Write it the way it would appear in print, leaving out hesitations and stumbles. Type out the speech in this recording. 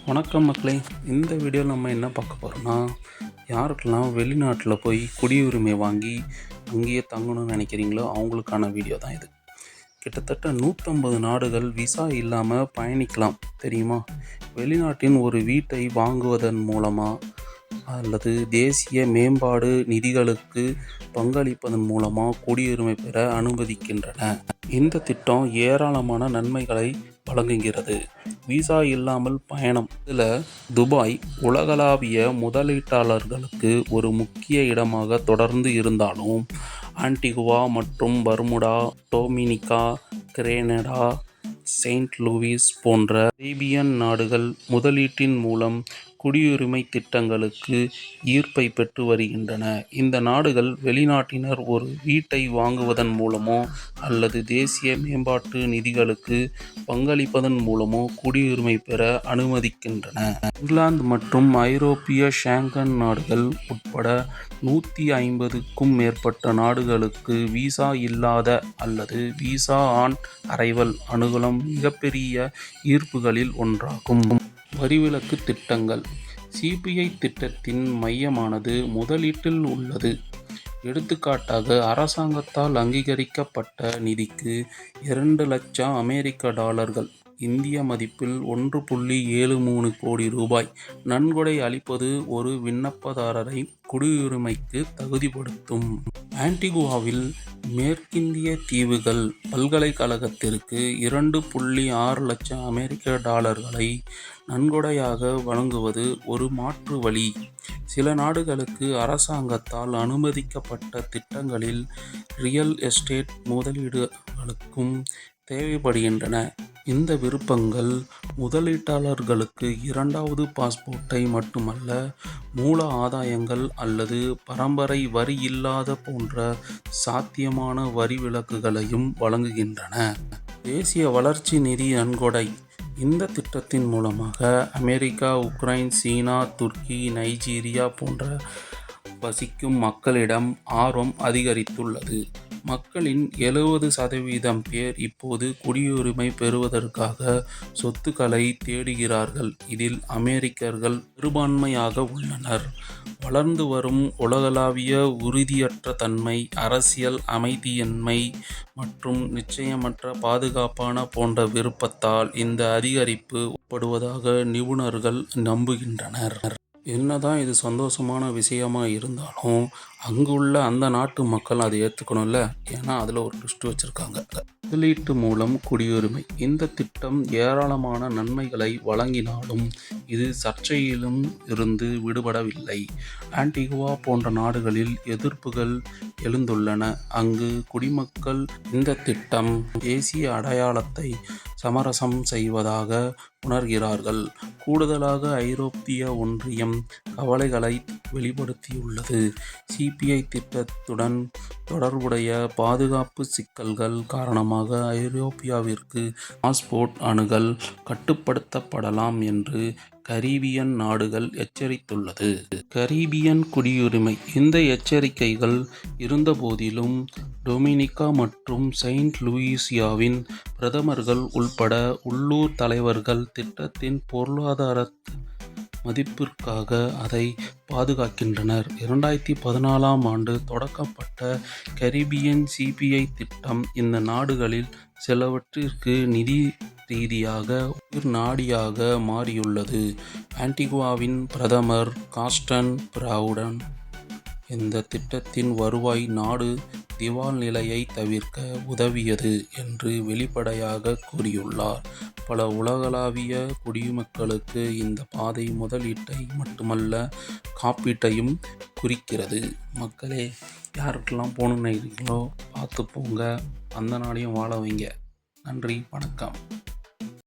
வணக்கம் மக்களே. இந்த வீடியோவில் நம்ம என்ன பார்க்க போகிறோம்னா, யாருக்கெல்லாம் வெளிநாட்டில் போய் குடியுரிமை வாங்கி அங்கேயே தங்கணும்னு நினைக்கிறீங்களோ அவங்களுக்கான வீடியோ தான் இது. கிட்டத்தட்ட 150 நாடுகள் விசா இல்லாமல் பயணிக்கலாம் தெரியுமா? வெளிநாட்டின் ஒரு வீட்டை வாங்குவதன் மூலமாக அல்லது தேசிய மேம்பாடு நிதிகளுக்கு பங்களிப்பதன் மூலமாக குடியுரிமை பெற அனுமதிக்கின்றன. இந்த திட்டம் ஏராளமான நன்மைகளை வழங்குகிறது. விசா இல்லாமல் பயணம். இதில் துபாய் உலகளாவிய முதலீட்டாளர்களுக்கு ஒரு முக்கிய இடமாக தொடர்ந்து இருந்தாலும், ஆன்டிகுவா மற்றும் Bermuda, Dominica, Grenada, Saint Louis போன்ற கரீபியன் நாடுகள் முதலீட்டின் மூலம் குடியுரிமை திட்டங்களுக்கு ஈர்ப்பை பெற்று வருகின்றன. இந்த நாடுகள் வெளிநாட்டினர் ஒரு வீட்டை வாங்குவதன் மூலமோ அல்லது தேசிய மேம்பாட்டு நிதிகளுக்கு பங்களிப்பதன் மூலமோ குடியுரிமை பெற அனுமதிக்கின்றன. இங்கிலாந்து மற்றும் ஐரோப்பிய ஷெங்கன் நாடுகள் உட்பட 150க்கும் மேற்பட்ட நாடுகளுக்கு விசா இல்லாத அல்லது விசா ஆன் அரைவல் அனுகூலம் மிகப்பெரிய ஈர்ப்புகளில் ஒன்றாகும். வரிவிலக்கு திட்டங்கள். சிபிஐ திட்டத்தின் மையமானது முதலீட்டில் உள்ளது. எடுத்துக்காட்டாக, அரசாங்கத்தால் அங்கீகரிக்கப்பட்ட நிதிக்கு 2 லட்சம் அமெரிக்க டாலர்கள் இந்திய மதிப்பில் 1.73 கோடி ரூபாய் நன்கொடை அளிப்பது ஒரு விண்ணப்பதாரரை குடியுரிமைக்கு தகுதிப்படுத்தும். ஆன்டிகுவாவில் மேற்கிந்திய தீவுகள் பல்கலைக்கழகத்திற்கு 2.6 லட்சம் அமெரிக்க டாலர்களை நன்கொடையாக வழங்குவது ஒரு மாற்று வழி. சில நாடுகளுக்கு அரசாங்கத்தால் அனுமதிக்கப்பட்ட திட்டங்களில் ரியல் எஸ்டேட் முதலீடுகளுக்கும் தேவைப்படுகின்றன. இந்த விருப்பங்கள் முதலீட்டாளர்களுக்கு இரண்டாவது பாஸ்போர்ட்டை மட்டுமல்ல, மூல ஆதாயங்கள் அல்லது பரம்பரை வரி இல்லாத போன்ற சாத்தியமான வரி விலக்குகளையும் வழங்குகின்றன. தேசிய வளர்ச்சி நிதி நன்கொடை. இந்த திட்டத்தின் மூலமாக அமெரிக்கா, உக்ரைன், சீனா, துருக்கி, நைஜீரியா போன்ற வசிக்கும் மக்களிடம் ஆர்வம் அதிகரித்துள்ளது. மக்களின் 70% பேர் இப்போது குடியுரிமை பெறுவதற்காக சொத்துக்களை தேடுகிறார்கள். இதில் அமெரிக்கர்கள் பெரும்பான்மையாக உள்ளனர். வளர்ந்து வரும் உலகளாவிய உறுதியற்ற தன்மை, அரசியல் அமைதியின்மை மற்றும் நிச்சயமற்ற பாதுகாப்பான போன்ற விருப்பத்தால் இந்த அதிகரிப்பு ஏற்படுவதாக நிபுணர்கள் நம்புகின்றனர். என்னதான் இது சந்தோஷமான விஷயமா இருந்தாலும், அங்குள்ள அந்த நாட்டு மக்கள் அதை ஏற்றுக்கணும்ல. ஏன்னா அதில் ஒரு ட்விஸ்ட் வச்சுருக்காங்க. முதலீட்டு மூலம் குடியுரிமை. இந்த திட்டம் ஏராளமான நன்மைகளை வழங்கினாலும் இது சர்ச்சையிலும் இருந்து விடுபடவில்லை. ஆன்டிகுவா போன்ற நாடுகளில் எதிர்ப்புகள் எழுந்துள்ளன. அங்கு குடிமக்கள் இந்த திட்டம் தேசிய அடையாளத்தை சமரசம் செய்வதாக உணர்கிறார்கள். கூடுதலாக, ஐரோப்பிய ஒன்றியம் கவலைகளை வெளிப்படுத்தியுள்ளது. சிபிஐ திட்டத்துடன் தொடர்புடைய பாதுகாப்பு சிக்கல்கள் காரணமாக ஐரோப்பியாவிற்கு பாஸ்போர்ட் அணுகல் கட்டுப்படுத்தப்படலாம் என்று கரீபியன் நாடுகள் எச்சரித்துள்ளது. கரீபியன் குடியுரிமை. இந்த எச்சரிக்கைகள் இருந்தபோதிலும், டொமினிகா மற்றும் செயின்ட் லூயிசியாவின் பிரதமர்கள் உள்பட உள்ளூர் தலைவர்கள் திட்டத்தின் பொருளாதார மதிப்பிற்காக அதை பாதுகாக்கின்றனர். 2014ஆம் ஆண்டு தொடங்கப்பட்ட கரீபியன் சிபிஐ திட்டம் இந்த நாடுகளில் சிலவற்றிற்கு நிதி ரீதியாக உயிர் நாடியாக மாறியுள்ளது. ஆன்டிகுவாவின் பிரதமர் காஸ்டன் ப்ரவுடன் இந்த திட்டத்தின் வருவாய் நாடு திவால் நிலையை தவிர்க்க உதவியது என்று வெளிப்படையாக கூறியுள்ளார். பல உலகளாவிய குடிமக்களுக்கு இந்த பாதை முதலீட்டை மட்டுமல்ல, காப்பீட்டையும் குறிக்கிறது. மக்களே, யாருக்கெல்லாம் போகணுன்னு நினைக்கிறீங்களோ பார்த்து போங்க. அந்த நாளையும் வாழ வைங்க. நன்றி, வணக்கம்.